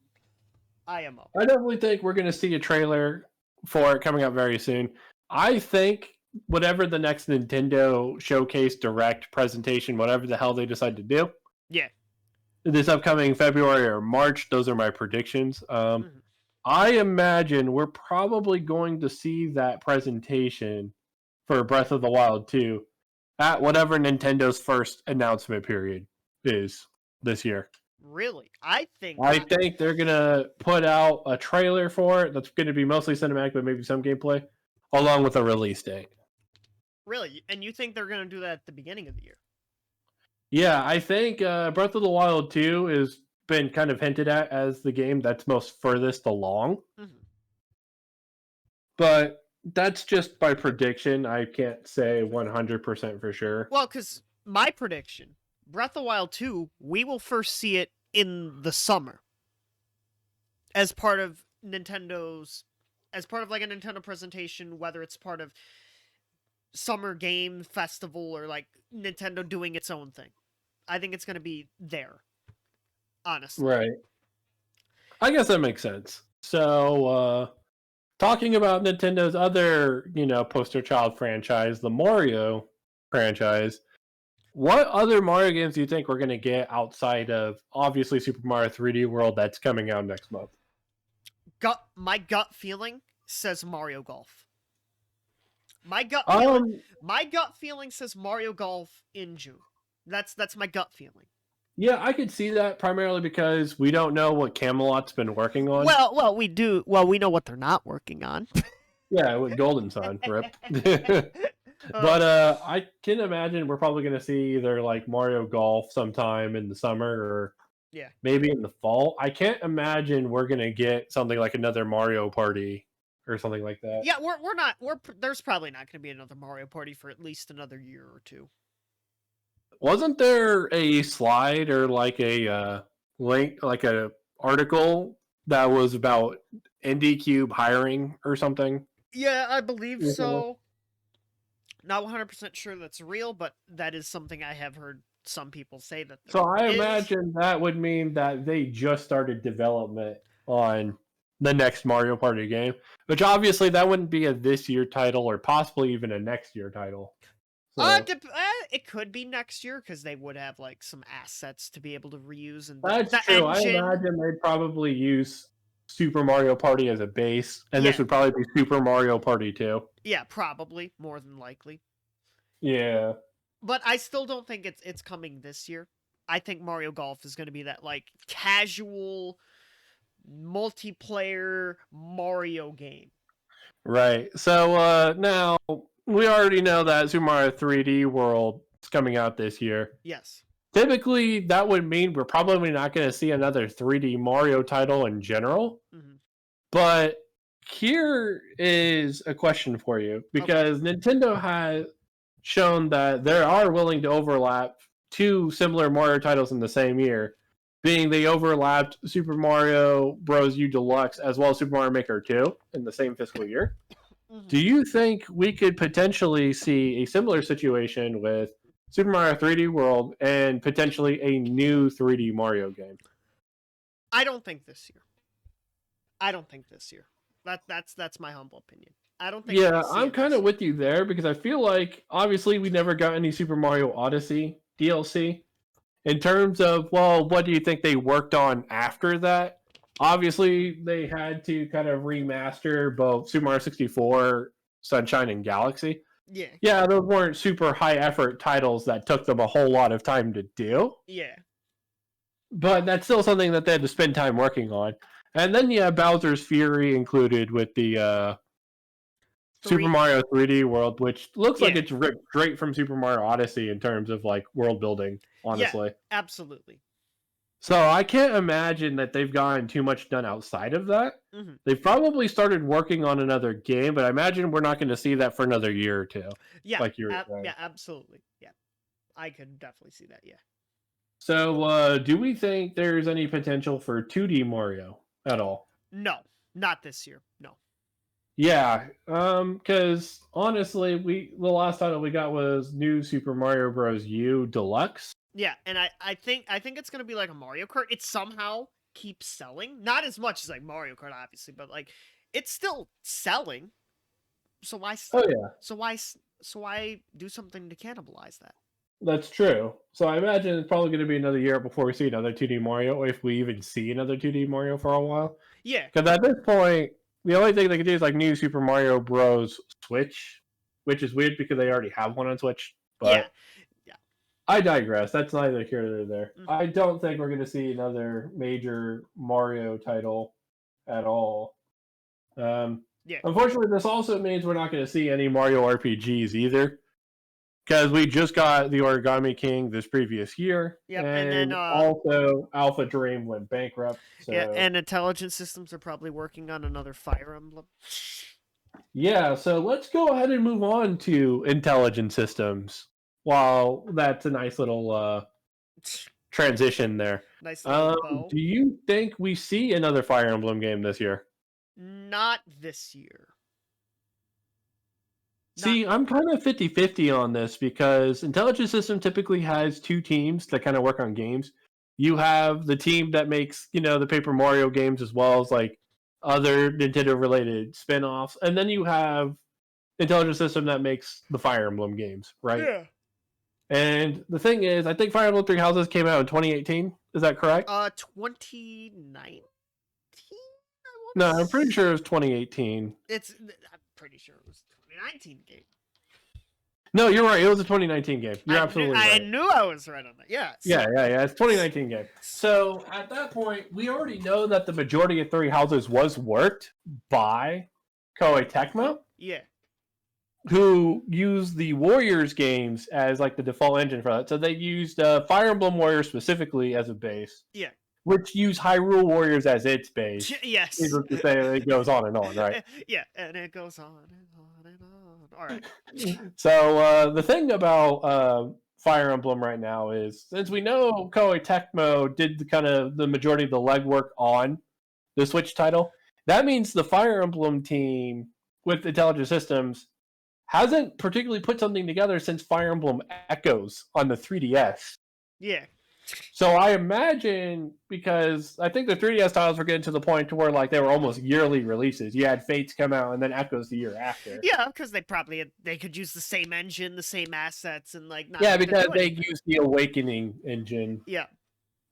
IMO. I definitely think we're gonna see a trailer for it coming up very soon. I think whatever the next Nintendo showcase, direct, presentation, whatever the hell they decide to do, Yeah. this upcoming February or March, those are my predictions. Mhm. I imagine we're probably going to see that presentation for Breath of the Wild 2 at whatever Nintendo's first announcement period is this year. Really? I think I think they're going to put out a trailer for it that's going to be mostly cinematic, but maybe some gameplay, along with a release date. Really? And you think they're going to do that at the beginning of the year? Yeah, I think Breath of the Wild 2 has been kind of hinted at as the game that's most furthest along. Mm-hmm. But that's just by prediction. I can't say 100% for sure. Well, because my prediction, Breath of the Wild 2, we will first see it in the summer. As part of Nintendo's, as part of like a Nintendo presentation, whether it's part of Summer Game Festival or like Nintendo doing its own thing. I think it's going to be there. Honestly. Right. I guess that makes sense. So, talking about Nintendo's other, poster child franchise, the Mario franchise, what other Mario games do you think we're going to get outside of, obviously, Super Mario 3D World that's coming out next month? My gut feeling says Mario Golf. My gut feeling says Mario Golf in June. That's my gut feeling. Yeah, I could see that primarily because we don't know what Camelot's been working on. Well, we do. Well, we know what they're not working on. Yeah, with Golden Sun, rip. But I can imagine we're probably going to see either like Mario Golf sometime in the summer or maybe in the fall. I can't imagine we're going to get something like another Mario Party or something like that. Yeah, there's probably not going to be another Mario Party for at least another year or two. Wasn't there a slide or like a link, like a article that was about Indie Cube hiring or something? Yeah, I believe so. Not 100% sure that's real, but that is something I have heard some people say that. So I imagine that would mean that they just started development on the next Mario Party game, which obviously that wouldn't be a this year title or possibly even a next year title. So, it could be next year because they would have like some assets to be able to reuse. And that's true. Engine. I imagine they'd probably use Super Mario Party as a base, and this would probably be Super Mario Party 2. Yeah, probably, more than likely. Yeah. But I still don't think it's coming this year. I think Mario Golf is going to be that like casual multiplayer Mario game. Right. So now we already know that Super Mario 3D World is coming out this year. Yes. Typically, that would mean we're probably not going to see another 3D Mario title in general. Mm-hmm. But here is a question for you, because Nintendo has shown that they are willing to overlap two similar Mario titles in the same year, being they overlapped Super Mario Bros. U Deluxe as well as Super Mario Maker 2 in the same fiscal year. Mm-hmm. Do you think we could potentially see a similar situation with Super Mario 3D World and potentially a new 3D Mario game? I don't think this year. That's my humble opinion. I don't think. Yeah, I'm kind of with you there because I feel like obviously we never got any Super Mario Odyssey DLC. In terms of, well, what do you think they worked on after that? Obviously, they had to kind of remaster both Super Mario 64, Sunshine, and Galaxy. Yeah. Yeah, those weren't super high effort titles that took them a whole lot of time to do. Yeah. But that's still something that they had to spend time working on. And then you have Bowser's Fury included with the Super Mario 3D World, which looks like it's ripped straight from Super Mario Odyssey in terms of like world building, honestly. Yeah, absolutely. So I can't imagine that they've gotten too much done outside of that. Mm-hmm. They've probably started working on another game, but I imagine we're not going to see that for another year or two. Yeah, like you were saying. Yeah, absolutely. Yeah, I could definitely see that. Yeah. So, do we think there's any potential for 2D Mario at all? No, not this year. No. Yeah, because honestly, the last title we got was New Super Mario Bros. U Deluxe. Yeah, and I think it's gonna be like a Mario Kart. It somehow keeps selling, not as much as like Mario Kart, obviously, but like it's still selling. So Oh yeah, so why do something to cannibalize that? that's true. So I imagine it's probably going to be another year before we see another 2D Mario, if we even see another 2D Mario for a while. Yeah, Because at this point, the only thing they can do is like New Super Mario Bros. Switch, which is weird because they already have one on Switch. yeah, But yeah. I digress. That's neither here nor there. Mm, I don't think we're going to see another major Mario title at all. Um, yeah, Unfortunately, this also means we're not going to see any Mario RPGs either, because we just got the Origami King this previous year, yep. And then and also Alpha Dream went bankrupt. yeah, So and intelligent systems are probably working on another Fire Emblem. yeah, so let's go ahead and move on to intelligent systems. While that's a nice little transition there. Nice little bow. Do you think we see another Fire Emblem game this year? Not this year. Not See, I'm kind of 50-50 on this because Intelligent System typically has two teams that kind of work on games. You have the team that makes, the Paper Mario games as well as like other Nintendo related spin-offs. And then you have Intelligent System that makes the Fire Emblem games, right? yeah. And the thing is, I think Fire Emblem Three Houses came out in 2018. Is that correct? 2019. No, I'm pretty sure it was 2018. I'm pretty sure it was 2019 game. No, you're right. It was a 2019 game. You're absolutely right. I knew I was right on that. Yeah. Yeah. It's 2019 game. So at that point, we already know that the majority of Three Houses was worked by Koei Tecmo, Yeah. who used the Warriors games as like the default engine for that. So they used Fire Emblem Warriors specifically as a base. Yeah. Which use Hyrule Warriors as its base. Yes. Needless to say, it goes on and on, right? Yeah, and it goes on and on and on. All right. So the thing about Fire Emblem right now is, since we know Koei Tecmo did the majority of the legwork on the Switch title, that means the Fire Emblem team with Intelligent Systems hasn't particularly put something together since Fire Emblem Echoes on the 3DS. Yeah. So I imagine, because I think the 3DS titles were getting to the point to where like they were almost yearly releases. You had Fates come out and then Echoes the year after. Yeah, because they could use the same engine, the same assets, and like not. Yeah, have to because do they anything. used the Awakening engine Yeah.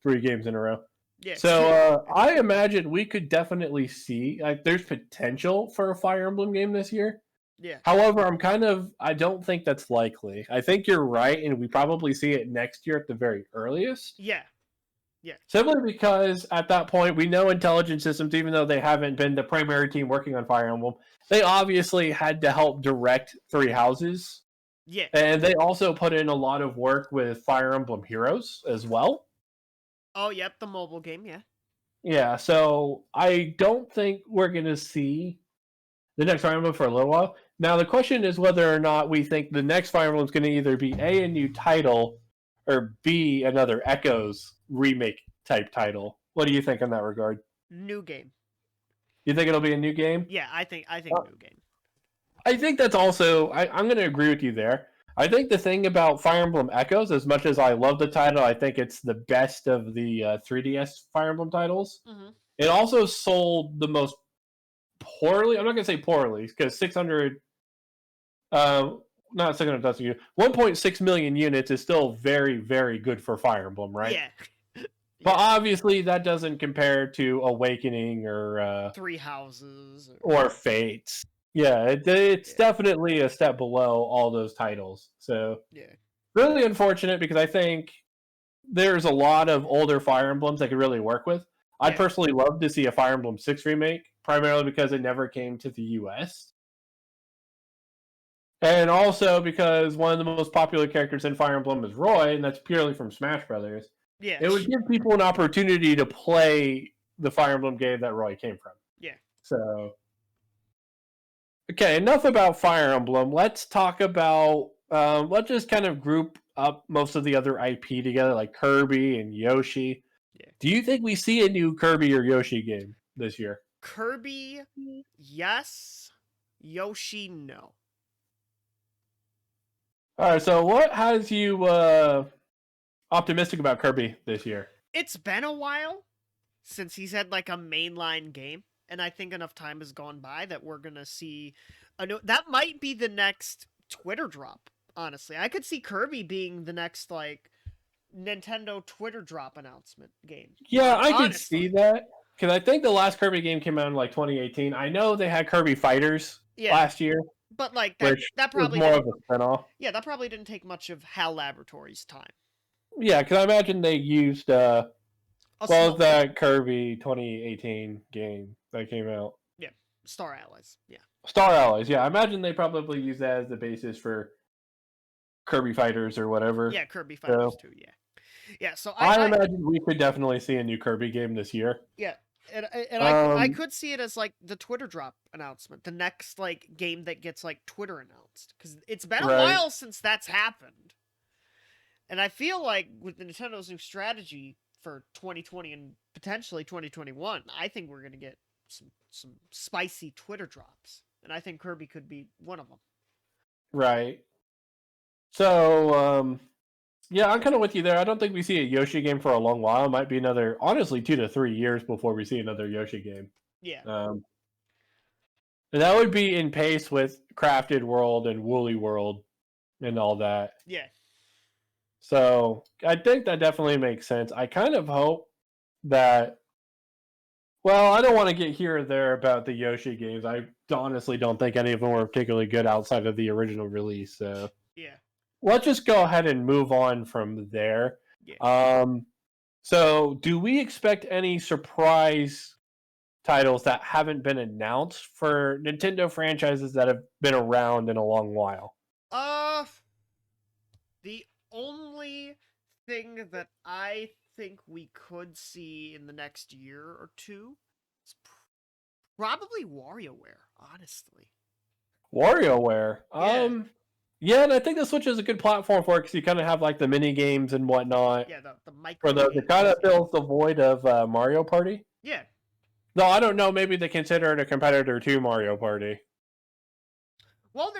3 games in a row. Yeah. So I imagine we could definitely see like there's potential for a Fire Emblem game this year. Yeah. However, I don't think that's likely. I think you're right, and we probably see it next year at the very earliest. Yeah. Yeah. Simply because at that point we know Intelligent Systems, even though they haven't been the primary team working on Fire Emblem, they obviously had to help direct Three Houses. Yeah. And they also put in a lot of work with Fire Emblem Heroes as well. Oh, yep, the mobile game, yeah. Yeah, so I don't think we're going to see the next Fire Emblem for a little while. Now, the question is whether or not we think the next Fire Emblem is going to either be a new title, or B, another Echoes remake type title. What do you think in that regard? New game. You think it'll be a new game? Yeah, I think new game. I think that's also, I'm going to agree with you there. I think the thing about Fire Emblem Echoes, as much as I love the title, I think it's the best of the 3DS Fire Emblem titles. Mm-hmm. It also sold the most poorly. I'm not going to say poorly, because 600, not 600,000 1.6 million units is still very, very good for Fire Emblem, right? Yeah. But obviously that doesn't compare to Awakening or Three Houses or Fates. Yeah, it's definitely a step below all those titles. So really unfortunate, because I think there's a lot of older Fire Emblems I could really work with. I'd personally love to see a Fire Emblem 6 remake, primarily because it never came to the US. And also because one of the most popular characters in Fire Emblem is Roy, and that's purely from Smash Brothers. Yeah. It would give people an opportunity to play the Fire Emblem game that Roy came from. Yeah. So, okay, enough about Fire Emblem. Let's talk about, let's just kind of group up most of the other IP together, like Kirby and Yoshi. Yeah. Do you think we see a new Kirby or Yoshi game this year? Kirby, yes. Yoshi, no. All right, so what has you optimistic about Kirby this year? It's been a while since he's had like a mainline game, and I think enough time has gone by that we're gonna see a new. That might be the next Twitter drop. Honestly, I could see Kirby being the next like Nintendo Twitter drop announcement game. Yeah, I could Honestly. see that because I think the last Kirby game came out in like 2018. I know they had Kirby Fighters last year, but like which that was probably more didn't, of a spinoff. yeah, that probably didn't take much of HAL Laboratories' time. Yeah, because I imagine they used that Kirby 2018 game that came out? Yeah, Star Allies. Yeah, Star Allies. Yeah, I imagine they probably used that as the basis for Kirby Fighters or whatever. yeah, Kirby Fighters So, too. Yeah, yeah. So I imagine we could definitely see a new Kirby game this year. yeah, and I could see it as like the Twitter drop announcement, the next like game that gets like Twitter announced, because it's been a while since that's happened, and I feel like with Nintendo's new strategy for 2020 and potentially 2021, I think we're gonna get some spicy Twitter drops, and I think Kirby could be one of them. Right. So, yeah, I'm kind of with you there. I don't think we see a Yoshi game for a long while. It might be another, honestly, 2 to 3 years before we see another Yoshi game. Yeah. And that would be in pace with Crafted World and Woolly World and all that. Yeah. So I think that definitely makes sense. I kind of hope that. Well, I don't want to get here or there about the Yoshi games. I honestly don't think any of them were particularly good outside of the original release. So yeah, let's just go ahead and move on from there. Yeah. So do we expect any surprise titles that haven't been announced for Nintendo franchises that have been around in a long while? The only thing that I think we could see in the next year or two is probably WarioWare, honestly. WarioWare. Yeah, and I think the Switch is a good platform for it because you kind of have like the mini games and whatnot. Yeah, the micro. It kind of fills the void of Mario Party. Yeah. No, I don't know. Maybe they consider it a competitor to Mario Party. Well,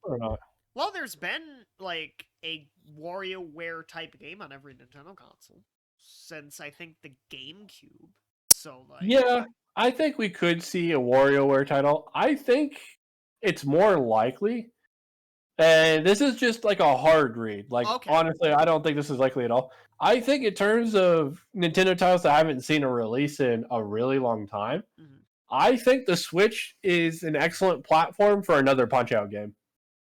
or not. Well, there's been like a WarioWare type game on every Nintendo console since I think the GameCube. So like. Yeah, I think we could see a WarioWare title. I think it's more likely. And this is just like a hard read. Like, honestly, I don't think this is likely at all. I think in terms of Nintendo titles that I haven't seen a release in a really long time, I think the Switch is an excellent platform for another Punch-Out game.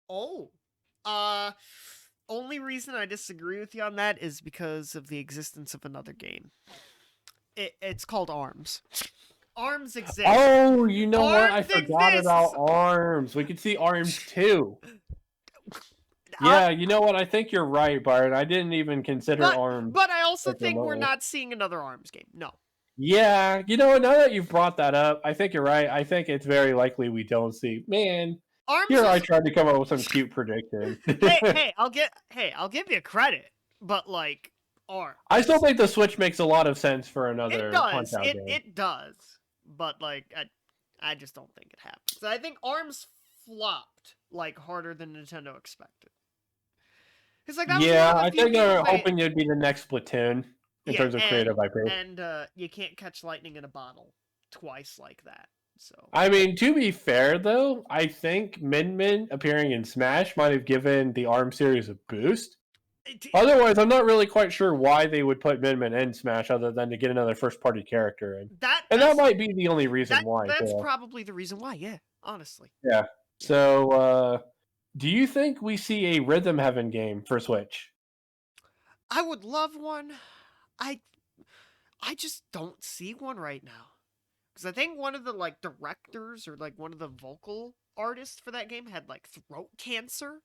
Oh. Only reason I disagree with you on that is because of the existence of another game. It's called ARMS. ARMS exists. Oh, you know what? I forgot about ARMS. We could see ARMS 2. Yeah, you know what? I think you're right, Byron. I didn't even consider ARMS. But I also think we're not seeing another ARMS game. No. Yeah, you know what? Now that you've brought that up, I think you're right. I think it's very likely we don't see. Man, I tried to come up with some cute prediction. I'll give you credit, but like ARMS. I still think the Switch makes a lot of sense for another Punch-Out game. It does, but like I just don't think it happens. I think ARMS flopped like harder than Nintendo expected. Like, I think they're hoping it'd be the next Splatoon in terms of creative IP. And you can't catch lightning in a bottle twice like that. So I mean, to be fair though, I think Min Min appearing in Smash might have given the ARM series a boost. Otherwise, I'm not really quite sure why they would put Min Min in Smash other than to get another first-party character in. That might be the only reason why. That's probably the reason why, yeah, honestly. Yeah. So, do you think we see a Rhythm Heaven game for Switch? I would love one. I just don't see one right now. Because I think one of the like directors or like one of the vocal artists for that game had like throat cancer.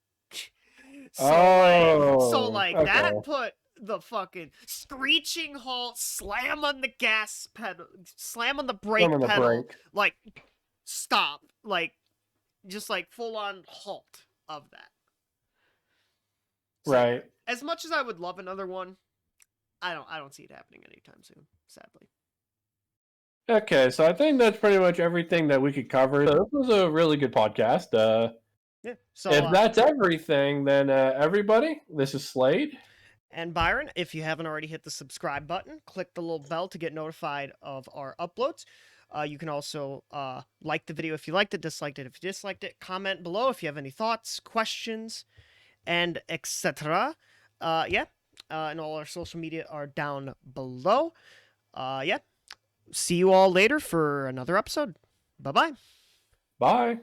That put the fucking screeching halt, slam on the gas pedal, slam on the brake pedal, like stop, like just like full on halt of that. So, Right. as much as I would love another one, I don't see it happening anytime soon, sadly. Okay, so I think that's pretty much everything that we could cover. So this was a really good podcast. Yeah. So, If that's everything, then everybody, this is Slade. and Byron, if you haven't already hit the subscribe button, click the little bell to get notified of our uploads. You can also like the video if you liked it, disliked it if you disliked it. Comment below if you have any thoughts, questions, and etc. Yeah. And all our social media are down below. Yeah. See you all later for another episode. Bye-bye. Bye.